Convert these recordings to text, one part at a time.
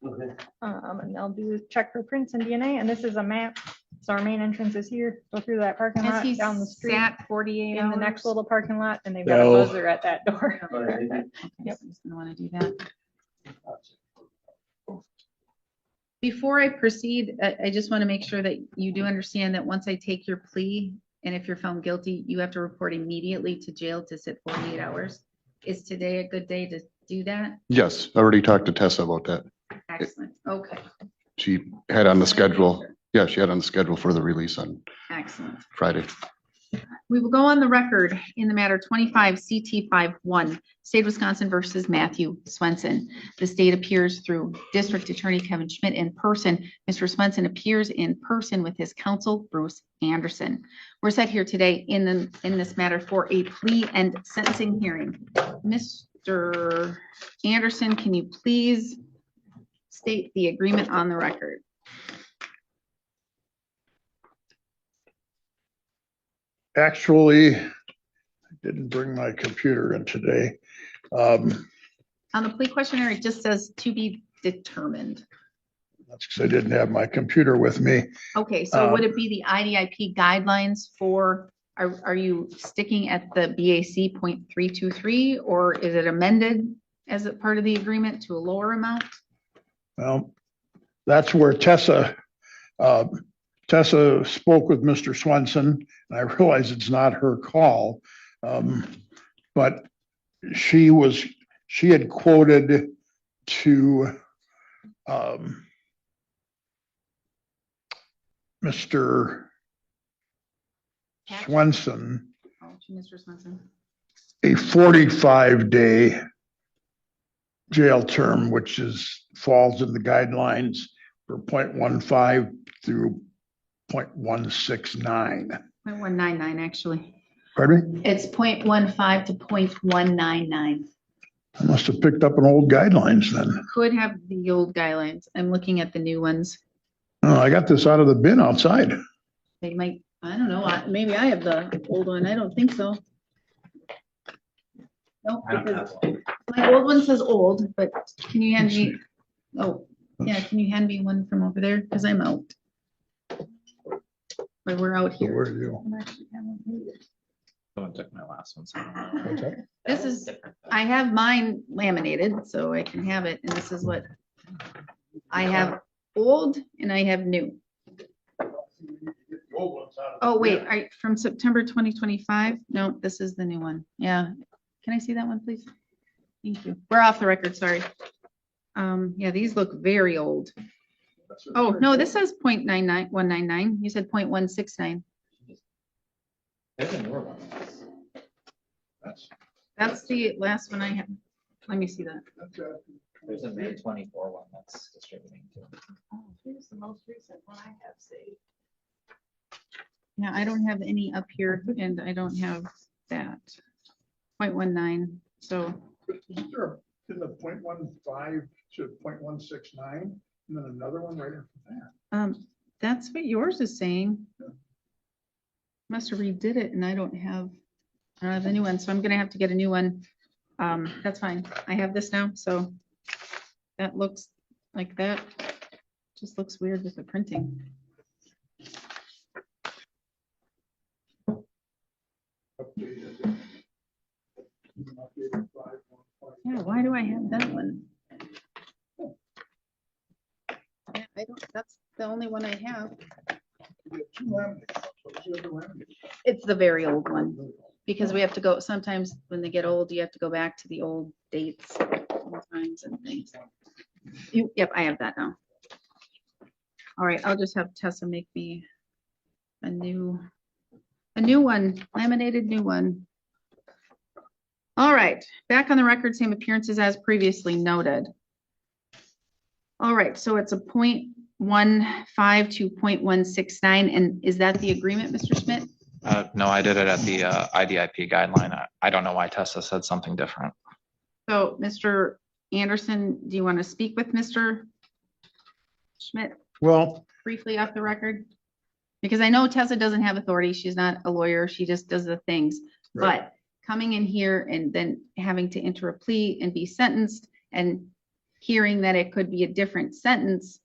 And they'll do check for prints and DNA, and this is a map. So our main entrance is here. Go through that parking lot down the street. Sat 48 in hours? the next little parking lot, and they've got a buzzer at that door. Yep, I'm just gonna want to do that. Before I proceed, I just want to make sure that you do understand that once I take your plea, and if you're found guilty, you have to report immediately to jail to sit 48 hours. Is today a good day to do that? Yes, I already talked to Tessa about that. Excellent. Okay. She had on the schedule. Yeah, she had on the schedule for the release on Excellent. Friday. We will go on the record in the matter 25 CT 51, State of Wisconsin versus Matthew Swenson. The state appears through District Attorney Kevin Schmidt in person. Mr. Swenson appears in person with his counsel, Bruce Anderson. We're set here today in this matter for a plea and sentencing hearing. Mr. Anderson, can you please state the agreement on the record? Actually, I didn't bring my computer in today. On the plea questionnaire, it just says to be determined. That's because I didn't have my computer with me. Okay, so would it be the IDIP guidelines for, are you sticking at the BAC 0.323, or is it amended as a part of the agreement to a lower amount? Well, that's where Tessa spoke with Mr. Swenson, and I realize it's not her call. But she had quoted to Mr. Swenson Oh, to Mr. Swenson. a 45-day jail term, which falls in the guidelines for 0.15 through 0.169. 0.199, actually. Pardon me? It's 0.15 to 0.199. I must have picked up an old guidelines then. Could have the old guidelines. I'm looking at the new ones. Oh, I got this out of the bin outside. They might, I don't know, maybe I have the old one. I don't think so. Nope, because my old one says old, but can you hand me, oh, yeah, can you hand me one from over there? Because I'm out. But we're out Where here. are you? Someone took my last one. So This is, I have mine laminated, so I can have it, and this is what I have old and I have new. Oh, wait, from September 2025? No, this is the new one. Yeah. Can I see that one, please? Thank you. We're off the record, sorry. Yeah, these look very old. Oh, no, this says 0.99199. You said 0.169. there's a newer one. That's the last one I have. Let me see that. There's a May 24 one that's distributing too. Oh, here's the most recent one I have saved. Yeah, I don't have any up here, and I don't have that. 0.19, so. Isn't there in the 0.15 to 0.169, and then another one right after that? That's what yours is saying. Must have redid it, and I don't have the new one, so I'm gonna have to get a new one. That's fine. I have this now, so that looks like that. Just looks weird with the printing. Yeah, why do I have that one? Yeah, I don't, that's the only one I have. It's the very old one, because we have to go, sometimes when they get old, you have to go back to the old dates sometimes and things. Yep, I have that now. All right, I'll just have Tessa make me a new one, laminated new one. All right, back on the record, same appearances as previously noted. All right, so it's a 0.15 to 0.169, and is that the agreement, Mr. Schmidt? No, I did it at the IDIP guideline. I don't know why Tessa said something different. So, Mr. Anderson, do you want to speak with Mr. Schmidt Well, briefly off the record? Because I know Tessa doesn't have authority. She's not a lawyer. She just does the things. Right. But coming in here and then having to enter a plea and be sentenced and hearing that it could be a different sentence,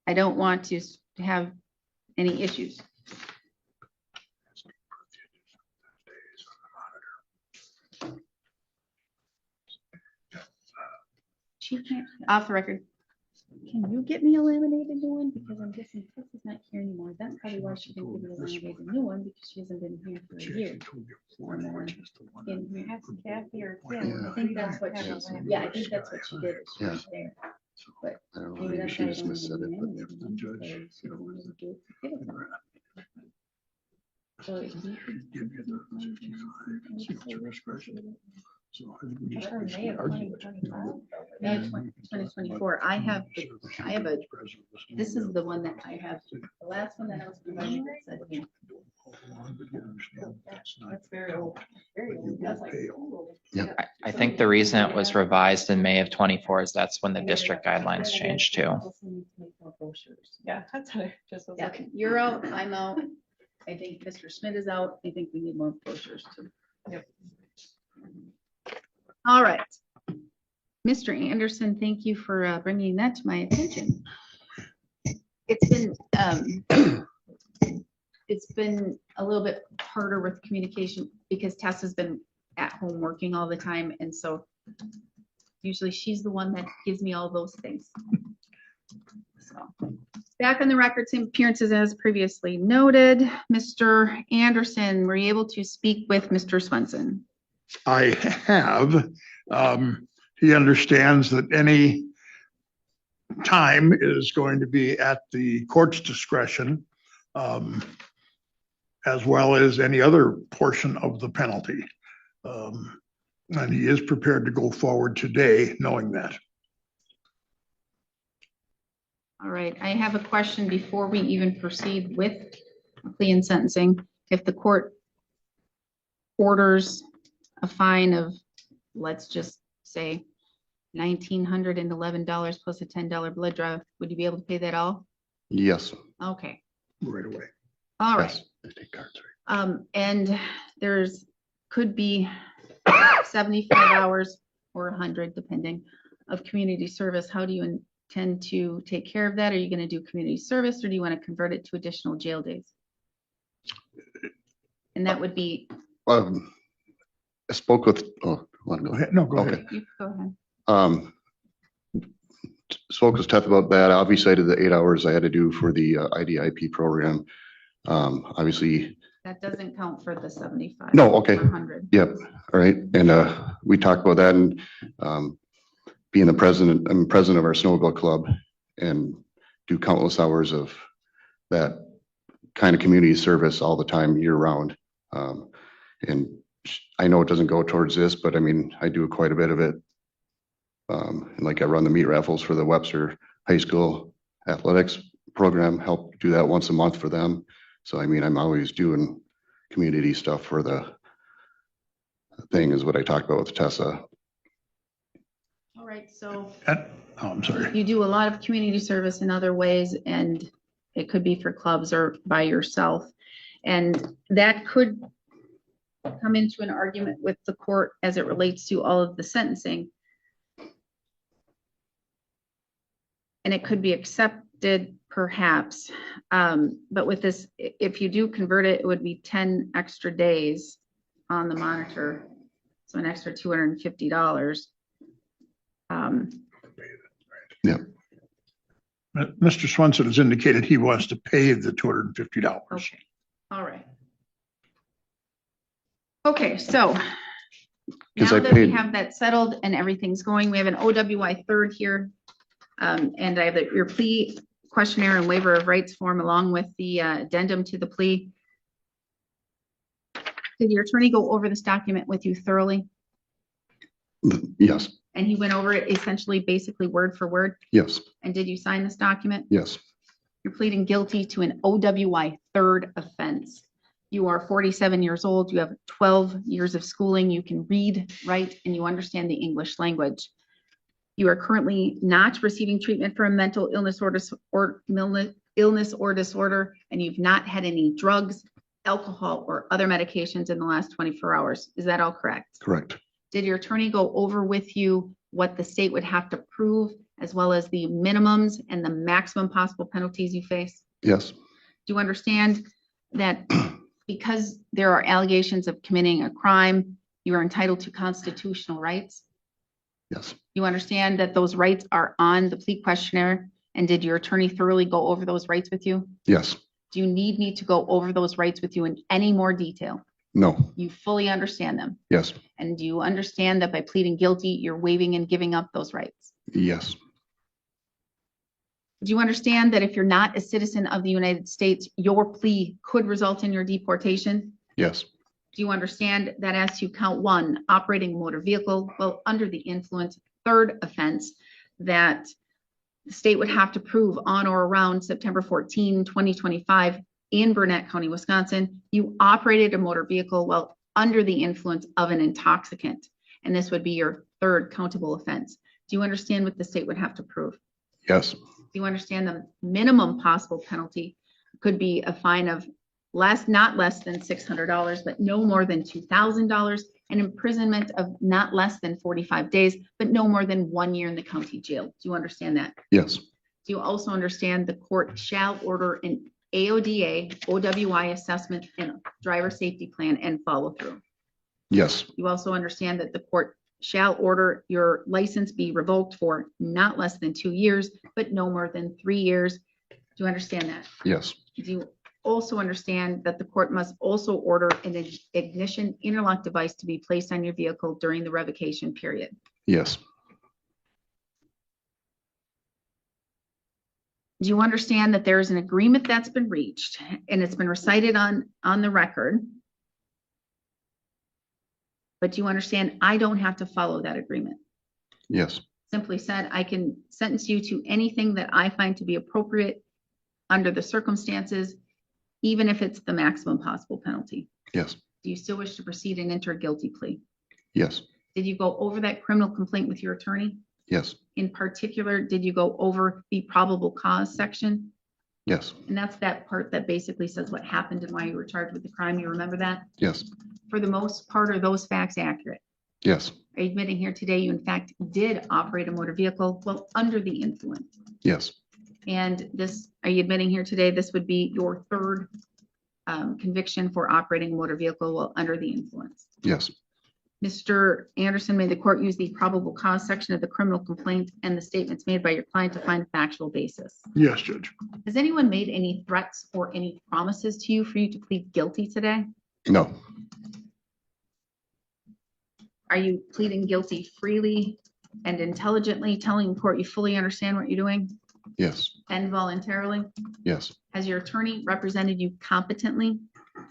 I don't want to have any issues. She can't, off the record. Can you get me a laminated new one? Because I'm guessing Tess is not here anymore. That's probably why she didn't give me a laminated new one, because she hasn't been here for a year. Or more. In here. Ask Kathy or Yeah. Tim. I think that's what she, yeah, I think that's what she did. is she Yeah. was there. But I don't know, maybe maybe that's she why I just don't missaid have it, any but laminated ones, because she didn't want to give it to her. So if you could Give you the 55, see what's your discretion. So I think we just From May of argue it. 2025. May of 2024, I have a, this is the one that I have, the last one that I was provided that said, yeah. That's very old. Very old. That's like, ooh. I think the reason it was revised in May of 24 is that's when the district guidelines changed too. Yeah, that's what I just was Yeah, looking. you're out, I'm out. I think Mr. Schmidt is out. I think we need more brochures too. Yep. All right. Mr. Anderson, thank you for bringing that to my attention. It's been a little bit harder with communication because Tess has been at home working all the time. And so usually she's the one that gives me all those things. So back on the record, same appearances as previously noted. Mr. Anderson, were you able to speak with Mr. Swenson? I have. He understands that any time is going to be at the court's discretion, as well as any other portion of the penalty. And he is prepared to go forward today knowing that. All right, I have a question before we even proceed with plea and sentencing. If the court orders a fine of, let's just say, $1,911 plus a $10 blood draw, would you be able to pay that all? Yes. Okay, Right away. all right. Yes. I take cards, right. And there's, could be 75 hours or 100, depending, of community service. How do you intend to take care of that? Are you going to do community service, or do you want to convert it to additional jail days? And that would be, I spoke with, want to Go go? ahead. No, go Okay. ahead. you go ahead. Spoke with Teth about that. Obviously, I did the 8 hours I had to do for the IDIP program. Obviously, That doesn't count for the 75. No, okay. or 100. yep, all right. And we talked about that, and being the president, I'm president of our snowmobile club and do countless hours of that kind of community service all the time, year round. And I know it doesn't go towards this, but I mean, I do quite a bit of it. And like I run the meat raffles for the Webster High School athletics program, help do that once a month for them. So I mean, I'm always doing community stuff for the thing, is what I talked about with Tessa. All right, so I'm sorry. you do a lot of community service in other ways, and it could be for clubs or by yourself. And that could come into an argument with the court as it relates to all of the sentencing. And it could be accepted perhaps, but with this, if you do convert it, it would be 10 extra days on the monitor. So an extra $250. Yeah. Mr. Swenson has indicated he wants to pay the $250. Okay, all right. Okay, so now 'Cause I that we paid- have that settled and everything's going, we have an OWI 3rd here. And I have your plea questionnaire and waiver of rights form along with the addendum to the plea. Did your attorney go over this document with you thoroughly? Yes, And he went over it essentially, basically word for word? yes, And did you sign this document? yes, You're pleading guilty to an OWI 3rd offense. You are 47 years old. You have 12 years of schooling. You can read, write, and you understand the English language. You are currently not receiving treatment for a mental illness or disorder, and you've not had any drugs, alcohol, or other medications in the last 24 hours. Is that all correct? correct. Did your attorney go over with you what the state would have to prove, as well as the minimums and the maximum possible penalties you face? Yes. Do you understand that because there are allegations of committing a crime, you are entitled to constitutional rights? Yes. You understand that those rights are on the plea questionnaire? And did your attorney thoroughly go over those rights with you? Yes. Do you need me to go over those rights with you in any more detail? No. You fully understand them? Yes. And do you understand that by pleading guilty, you're waiving and giving up those rights? Yes. Do you understand that if you're not a citizen of the United States, your plea could result in your deportation? Yes. Do you understand that as to count 1, operating a motor vehicle while under the influence, third offense, that the state would have to prove on or around September 14, 2025 in Burnett County, Wisconsin, you operated a motor vehicle while under the influence of an intoxicant, and this would be your third countable offense. Do you understand what the state would have to prove? Yes. Do you understand the minimum possible penalty could be a fine of not less than $600, but no more than $2,000, and imprisonment of not less than 45 days, but no more than 1 year in the county jail? Do you understand that? Yes. Do you also understand the court shall order an AODA, OWI assessment and driver safety plan and follow through? Yes. You also understand that the court shall order your license be revoked for not less than 2 years, but no more than 3 years. Do you understand that? Yes. Do you also understand that the court must also order an ignition interlock device to be placed on your vehicle during the revocation period? Yes. Do you understand that there is an agreement that's been reached and it's been recited on the record? But do you understand I don't have to follow that agreement? Yes. Simply said, I can sentence you to anything that I find to be appropriate under the circumstances, even if it's the maximum possible penalty. Yes. Do you still wish to proceed and enter a guilty plea? Yes. Did you go over that criminal complaint with your attorney? Yes. In particular, did you go over the probable cause section? Yes. And that's that part that basically says what happened and why you were charged with the crime. You remember that? Yes. For the most part, are those facts accurate? Yes. Are you admitting here today you in fact did operate a motor vehicle while under the influence? Yes. And this, are you admitting here today this would be your third conviction for operating a motor vehicle while under the influence? Yes. Mr. Anderson, may the court use the probable cause section of the criminal complaint and the statements made by your client to find a factual basis? Yes, Judge. Has anyone made any threats or any promises to you for you to plead guilty today? No. Are you pleading guilty freely and intelligently, telling the court you fully understand what you're doing Yes. and voluntarily? Yes. Has your attorney represented you competently?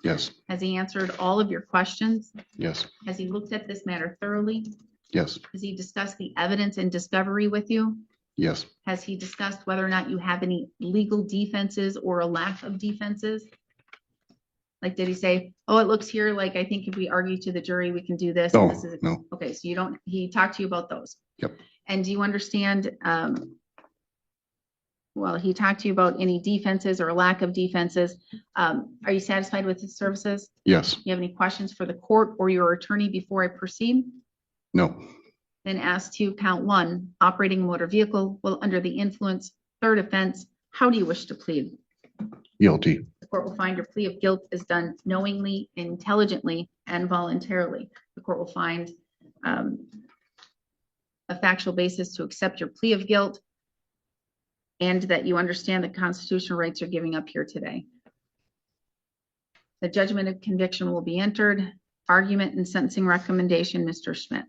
Yes. Has he answered all of your questions? Yes. Has he looked at this matter thoroughly? Yes. Has he discussed the evidence and discovery with you? Yes. Has he discussed whether or not you have any legal defenses or a lack of defenses? Like, did he say, oh, it looks here like I think if we argue to the jury, we can do this? and No. this is No. Okay, so you don't, he talked to you about those? Yep. And do you understand, well, he talked to you about any defenses or lack of defenses. Are you satisfied with his services? Yes. You have any questions for the court or your attorney before I proceed? No. Then as to count 1, operating a motor vehicle while under the influence, third offense, how do you wish to plead? Guilty. The court will find your plea of guilt is done knowingly, intelligently, and voluntarily. The court will find a factual basis to accept your plea of guilt and that you understand the constitutional rights you're giving up here today. The judgment of conviction will be entered. Argument and sentencing recommendation, Mr. Schmidt.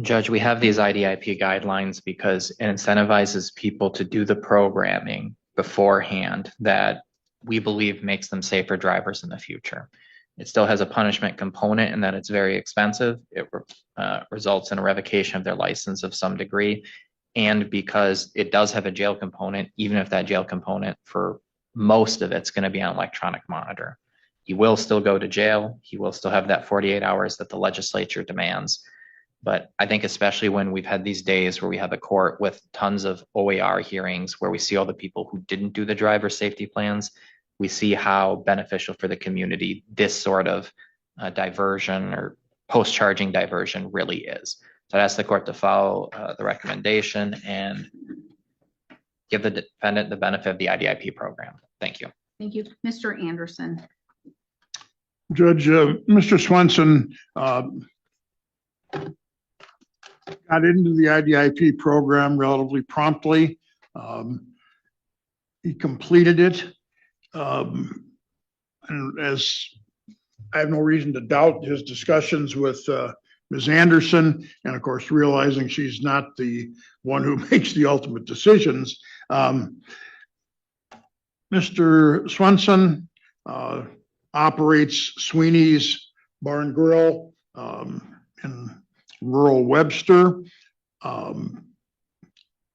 Judge, we have these IDIP guidelines because it incentivizes people to do the programming beforehand that we believe makes them safer drivers in the future. It still has a punishment component in that it's very expensive. It results in a revocation of their license of some degree. And because it does have a jail component, even if that jail component for most of it's going to be on electronic monitor, he will still go to jail. He will still have that 48 hours that the legislature demands. But I think especially when we've had these days where we have a court with tons of OAR hearings where we see all the people who didn't do the driver safety plans, we see how beneficial for the community this sort of diversion or post-charging diversion really is. So I'd ask the court to follow the recommendation and give the defendant the benefit of the IDIP program. Thank you. Thank you. Mr. Anderson. Judge, Mr. Swenson got into the IDIP program relatively promptly. He completed it. And as I have no reason to doubt his discussions with Ms. Anderson, and of course, realizing she's not the one who makes the ultimate decisions. Mr. Swenson operates Sweeney's Bar and Grill in rural Webster.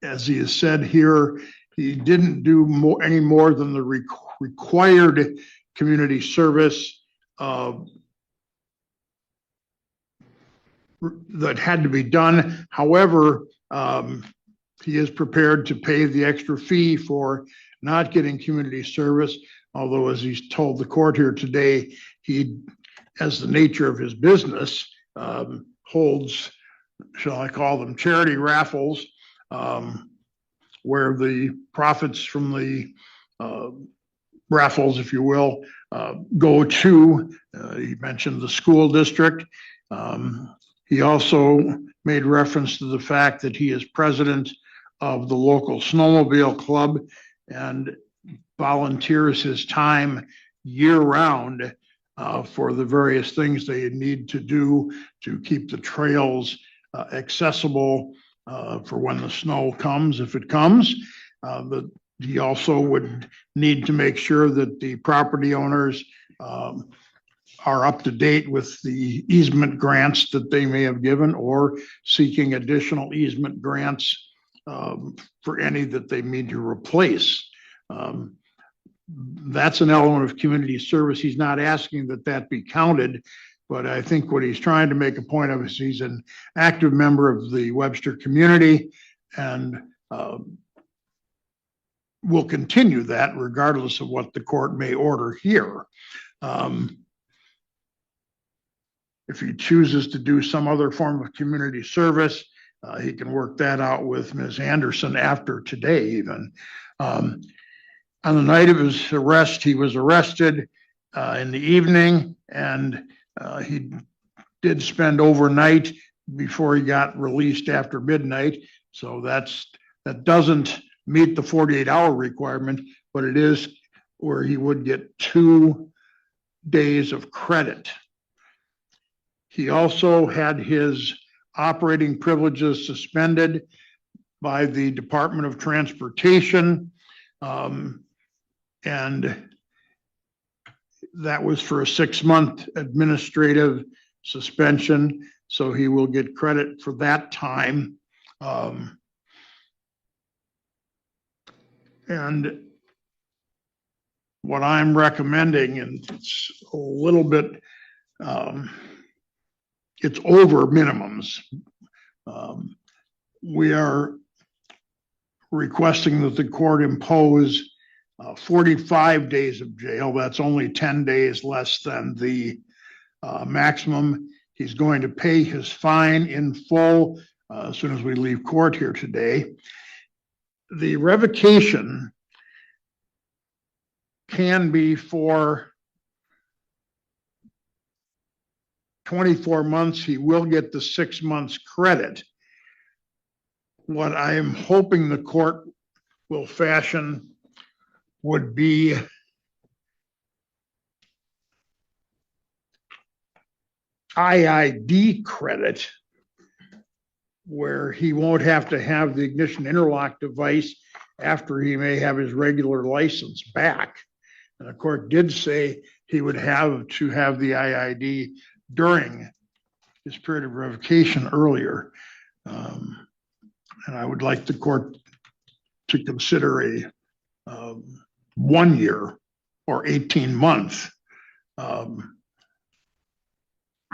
As he has said here, he didn't do any more than the required community service that had to be done. However, he is prepared to pay the extra fee for not getting community service, although as he's told the court here today, he, as the nature of his business, holds, shall I call them, charity raffles, where the profits from the raffles, if you will, go to, he mentioned the school district. He also made reference to the fact that he is president of the local snowmobile club and volunteers his time year-round for the various things they need to do to keep the trails accessible for when the snow comes, if it comes. But he also would need to make sure that the property owners are up to date with the easement grants that they may have given or seeking additional easement grants for any that they need to replace. That's an element of community service. He's not asking that that be counted, but I think what he's trying to make a point of is he's an active member of the Webster community and will continue that regardless of what the court may order here. If he chooses to do some other form of community service, he can work that out with Ms. Anderson after today even. On the night of his arrest, he was arrested in the evening and he did spend overnight before he got released after midnight. So that doesn't meet the 48-hour requirement, but it is where he would get 2 days of credit. He also had his operating privileges suspended by the Department of Transportation. And that was for a 6-month administrative suspension. So he will get credit for that time. And what I'm recommending, and it's a little bit, it's over minimums. We are requesting that the court impose 45 days of jail. That's only 10 days less than the maximum. He's going to pay his fine in full as soon as we leave court here today. The revocation can be for 24 months. He will get the 6 months credit. What I am hoping the court will fashion would be IID credit, where he won't have to have the ignition interlock device after he may have his regular license back. And the court did say he would have to have the IID during his period of revocation earlier. And I would like the court to consider a 1 year or 18 month.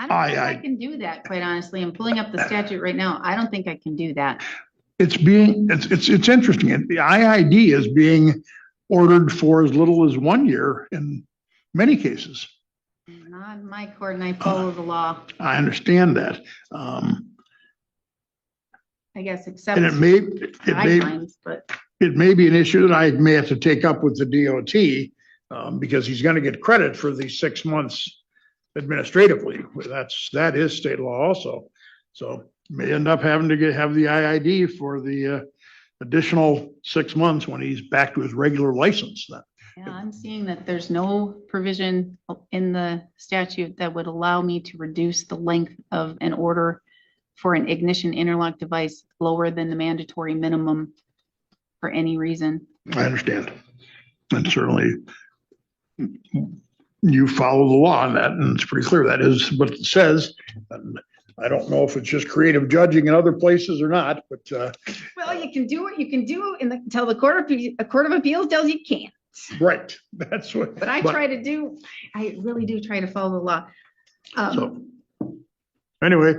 I don't think I can do that, quite honestly. I'm pulling up the statute right now. I don't think I can do that. It's interesting. The IID is being ordered for as little as 1 year in many cases. Not in my court, and I follow the law. I understand that. I guess, accept And guidelines, but it may be an issue that I may have to take up with the DOT, because he's gonna get credit for the 6 months administratively. That is state law also. So may end up having to have the IID for the additional 6 months when he's back to his regular license then. yeah, I'm seeing that there's no provision in the statute that would allow me to reduce the length of an order for an ignition interlock device lower than the mandatory minimum for any reason. I understand. And certainly you follow the law on that, and it's pretty clear that is what it says. And I don't know if it's just creative judging in other places or not, but Well, you can do what you can do until the Court of Appeals tells you can't. right, that's what. But I really do try to follow the law. So, anyway,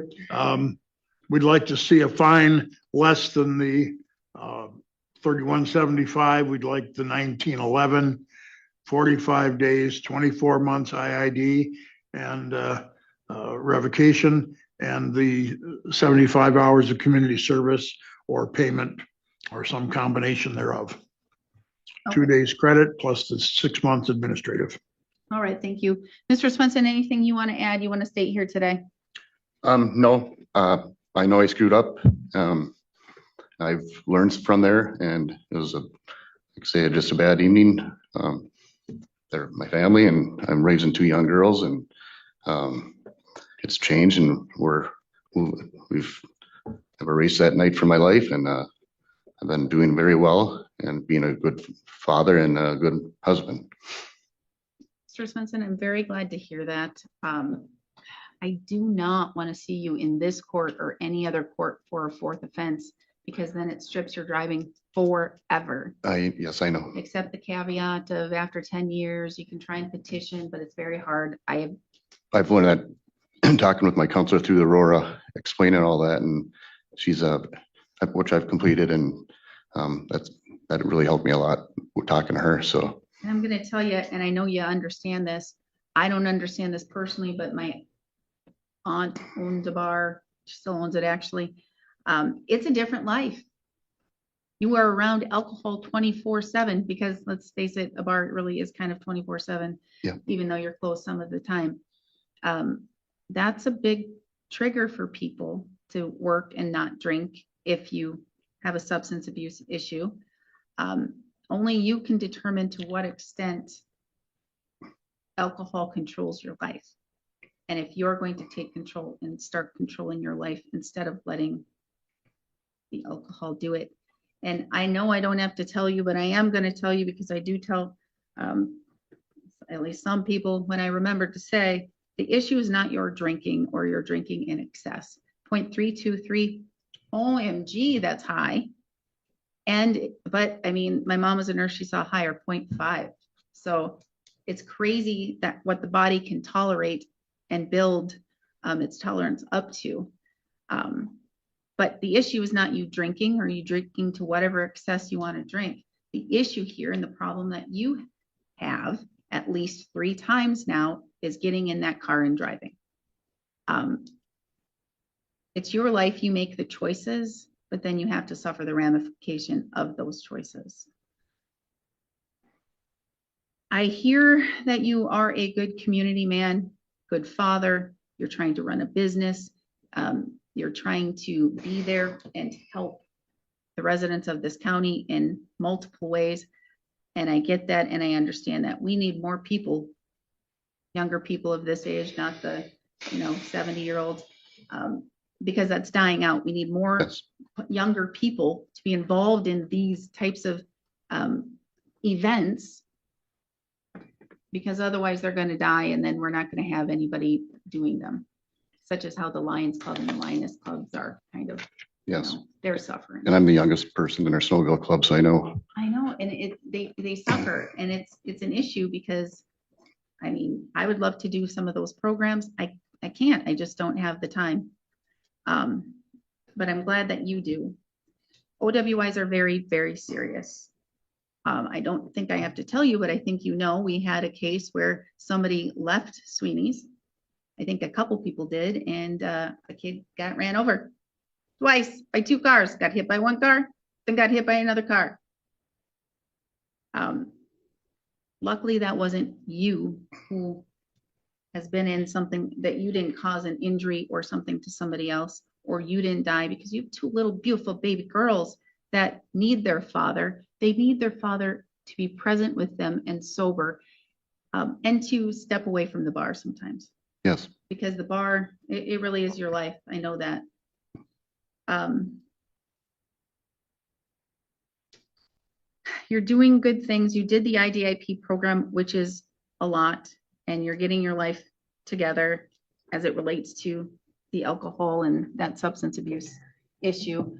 we'd like to see a fine less than the 3175. We'd like the 1911, 45 days, 24 months IID and revocation, and the 75 hours of community service or payment or some combination thereof. 2 days credit plus the 6 months administrative. All right, thank you. Mr. Swenson, anything you want to add, you want to state here today? No, I know I screwed up. I've learned from there, and it was like I say, just a bad evening. They're my family, and I'm raising 2 young girls, and it's changed, and we've have erased that night from my life, and I've been doing very well and being a good father and a good husband. Mr. Swenson, I'm very glad to hear that. I do not want to see you in this court or any other court for a 4th offense, because then it strips your driving forever. Yes, I know. Except the caveat of after 10 years, you can try and petition, but it's very hard. I've learned that talking with my counselor through Aurora, explaining all that, and she's which I've completed, and that really helped me a lot talking to her. So I'm going to tell you, and I know you understand this. I don't understand this personally, but my aunt owned a bar. She still owns it, actually. It's a different life. You are around alcohol 24/7, because let's face it, a bar really is kind of 24/7, yeah, even though you're closed some of the time. That's a big trigger for people to work and not drink if you have a substance abuse issue. Only you can determine to what extent alcohol controls your life. And if you're going to take control and start controlling your life instead of letting the alcohol do it. And I know I don't have to tell you, but I am going to tell you, because I do tell at least some people when I remember to say, the issue is not your drinking or your drinking in excess. 0.323, OMG, that's high. But I mean, my mom was a nurse, she saw higher, 0.5. So it's crazy that what the body can tolerate and build its tolerance up to. But the issue is not you drinking or you drinking to whatever excess you want to drink. The issue here, and the problem that you have at least 3 times now, is getting in that car and driving. It's your life, you make the choices, but then you have to suffer the ramification of those choices. I hear that you are a good community man, good father. You're trying to run a business. You're trying to be there and help the residents of this county in multiple ways. And I get that, and I understand that. We need more people, younger people of this age, not the 70-year-olds, because that's dying out. We need more younger people to be involved in these types of events, because otherwise they're going to die, and then we're not going to have anybody doing them, such as how the Lions Club and the Lioness Clubs are kind of, yes, they're suffering. and I'm the youngest person in our Snowville club, so I know. I know, and they suffer, and it's an issue, because I mean, I would love to do some of those programs. I can't, I just don't have the time. But I'm glad that you do. OWIs are very, very serious. I don't think I have to tell you, but I think we had a case where somebody left Sweeney's. I think a couple people did, and a kid got ran over. twice by 2 cars, got hit by 1 car, then got hit by another car. Luckily, that wasn't you who has been in something that you didn't cause an injury or something to somebody else, or you didn't die, because you have 2 little beautiful baby girls that need their father. They need their father to be present with them and sober, and to step away from the bar sometimes, Yes. because the bar, it really is your life. I know that. You're doing good things. You did the IDIP program, which is a lot, and you're getting your life together as it relates to the alcohol and that substance abuse issue.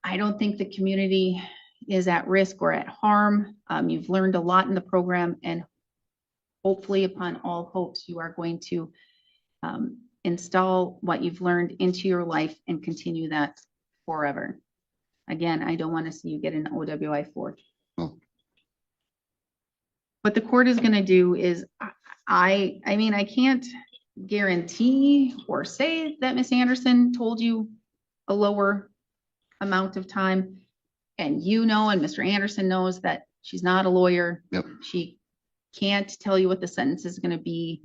I don't think the community is at risk or at harm. You've learned a lot in the program, and hopefully, upon all hopes, you are going to install what you've learned into your life and continue that forever. Again, I don't want to see you get an OWI-4. Oh. What the court is going to do is, I mean, I can't guarantee or say that Miss Anderson told you a lower amount of time, and you know, and Mr. Anderson knows that she's not a lawyer. Yep. She can't tell you what the sentence is going to be.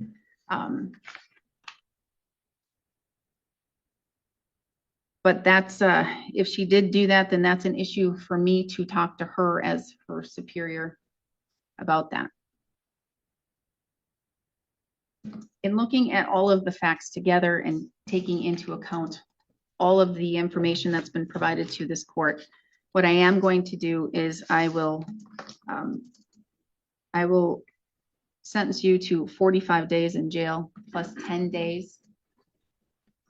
But that's, if she did do that, then that's an issue for me to talk to her as her superior about that. In looking at all of the facts together and taking into account all of the information that's been provided to this court, what I am going to do is I will sentence you to 45 days in jail plus 10 days.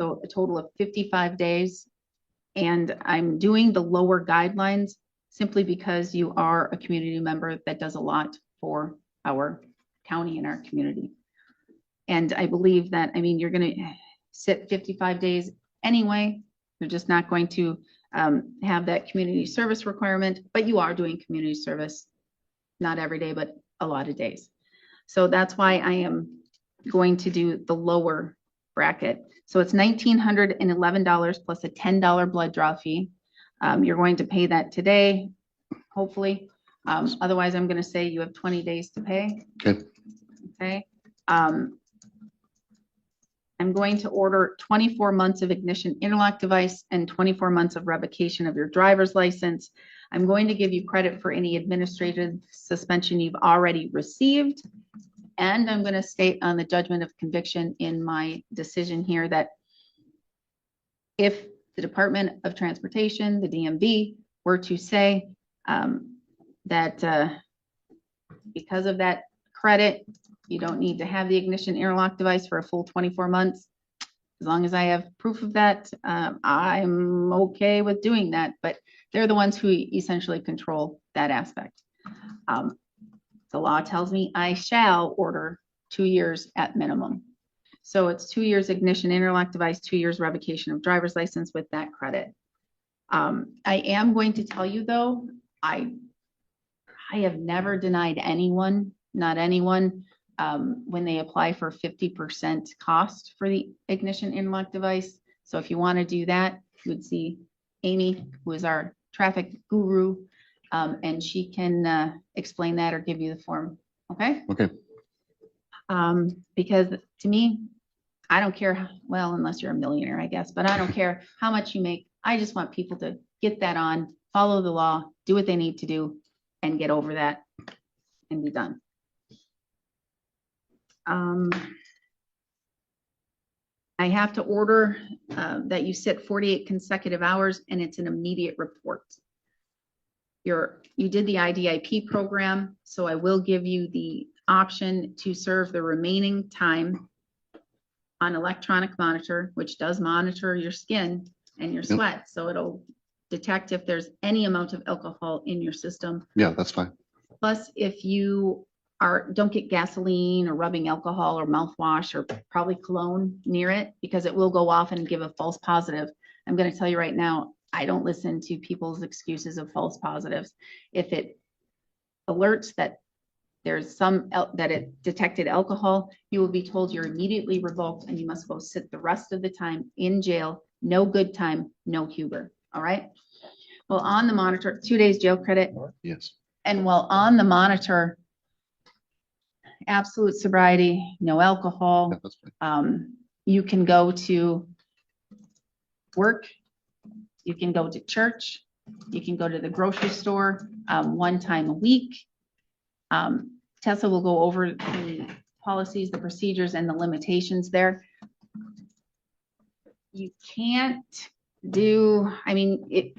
So a total of 55 days. And I'm doing the lower guidelines simply because you are a community member that does a lot for our county and our community. And I believe that, I mean, you're going to sit 55 days anyway. You're just not going to have that community service requirement, but you are doing community service, not every day, but a lot of days. So that's why I am going to do the lower bracket. So it's $1,911 plus a $10 blood draw fee. You're going to pay that today, hopefully. Otherwise, I'm going to say you have 20 days to pay. Okay. Okay. I'm going to order 24 months of ignition interlock device and 24 months of revocation of your driver's license. I'm going to give you credit for any administrative suspension you've already received. And I'm going to state on the judgment of conviction in my decision here that if the Department of Transportation, the DMV, were to say that because of that credit, you don't need to have the ignition interlock device for a full 24 months. As long as I have proof of that, I'm okay with doing that. But they're the ones who essentially control that aspect. The law tells me I shall order 2 years at minimum. So it's 2 years ignition interlock device, 2 years revocation of driver's license with that credit. I am going to tell you though, I have never denied anyone, not anyone, when they apply for 50% cost for the ignition interlock device. So if you want to do that, you would see Amy, who is our traffic guru, and she can explain that or give you the form. Okay. Okay. Because to me, I don't care. Well, unless you're a millionaire, I guess, but I don't care how much you make. I just want people to get that on, follow the law, do what they need to do, and get over that and be done. I have to order that you sit 48 consecutive hours, and it's an immediate report. You did the IDIP program, so I will give you the option to serve the remaining time on electronic monitor, which does monitor your skin and your sweat. So it'll detect if there's any amount of alcohol in your system. Yeah, that's fine. Plus, if you don't get gasoline or rubbing alcohol or mouthwash or probably cologne near it, because it will go off and give a false positive. I'm going to tell you right now, I don't listen to people's excuses of false positives. If it alerts that there's that it detected alcohol, you will be told you're immediately revoked and you must go sit the rest of the time in jail No good time, no Huber, all right? Well, on the monitor, 2 days jail credit, Yes. and while on the monitor, absolute sobriety, no alcohol. Yeah, that's fine. You can go to work, you can go to church, you can go to the grocery store, 1 time a week. Tessa will go over the policies, the procedures, and the limitations there. You can't do, I mean,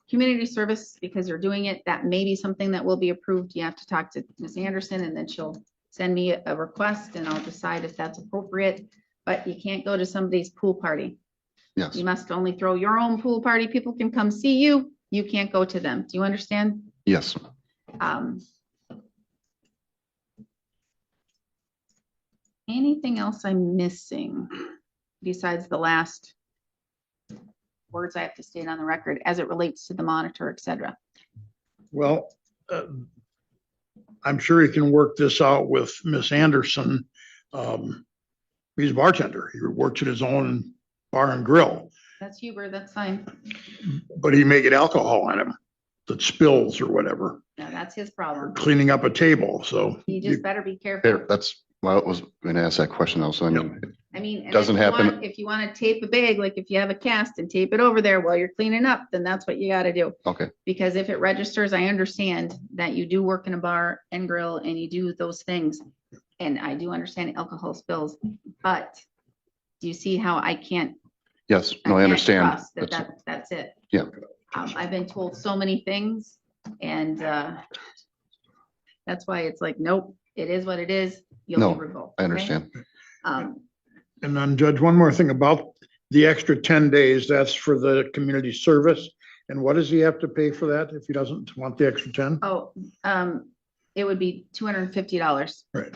community service, because you're doing it, that may be something that will be approved. You have to talk to Ms. Anderson, and then she'll send me a request, and I'll decide if that's appropriate. But you can't go to somebody's pool party. Yes. You must only throw your own pool party. People can come see you. You can't go to them. Do you understand? Yes. Anything else I'm missing besides the last words I have to state on the record as it relates to the monitor, et cetera? Well, I'm sure he can work this out with Miss Anderson. He's a bartender. He works at his own bar and grill, That's Huber, that's fine. but he may get alcohol on him that spills or whatever, No, that's his problem. cleaning up a table. So You just better be There, careful. that's, well, I was going to ask that question also. I mean, I mean, and Doesn't if you happen- want- If you want to tape a bag, like if you have a cast and tape it over there while you're cleaning up, then that's what you got to do. okay. Because if it registers, I understand that you do work in a bar and grill and you do those things. And I do understand alcohol spills, but do you see how I can't? Yes. No, I can't understand. trust that that's it. Yeah. I've been told so many things, and that's why it's like, nope, it is what it is. You'll No, be revoked. I okay? understand. And then Judge, one more thing about the extra 10 days, that's for the community service. And what does he have to pay for that if he doesn't want the extra 10? Oh, it would be $250. Right.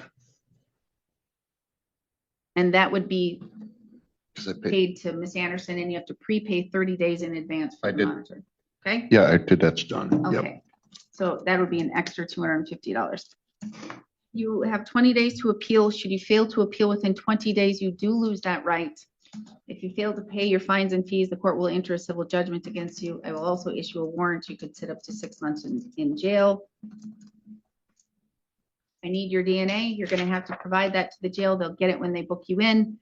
And that would be 'Cause I paid- paid to Ms. Anderson, and you have to prepay 30 days in advance for I the did. monitor. Okay? Yeah, I did. That's It's done. Yep. Okay, so that would be an extra $250. You have 20 days to appeal. Should you fail to appeal within 20 days, you do lose that right. If you fail to pay your fines and fees, the court will enter a civil judgment against you. I will also issue a warrant. You could sit up to 6 months in jail. I need your DNA. You're gonna have to provide that to the jail. They'll get it when they book you in.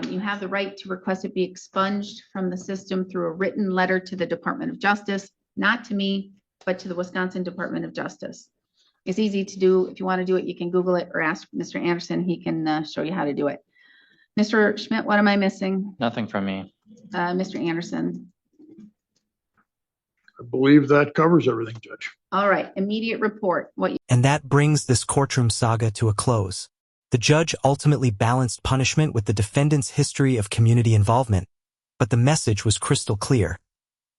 You have the right to request it be expunged from the system through a written letter to the Department of Justice, not to me, but to the Wisconsin Department of Justice. It's easy to do. If you want to do it, you can Google it or ask Mr. Anderson. He can show you how to do it. Mr. Schmidt, what am I missing? Nothing from me. Mr. Anderson. I believe that covers everything, Judge. All right, immediate report. What And that brings this courtroom saga to a close. The judge ultimately balanced punishment with the defendant's history of community involvement, but the message was crystal clear.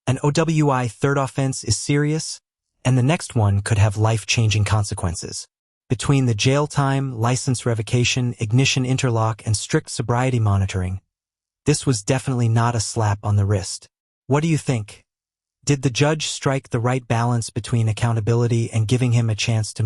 An OWI third offense is serious, and the next one could have life-changing consequences. Between the jail time, license revocation, ignition interlock, and strict sobriety monitoring, this was definitely not a slap on the wrist. What do you think? Did the judge strike the right balance between accountability and giving him a chance to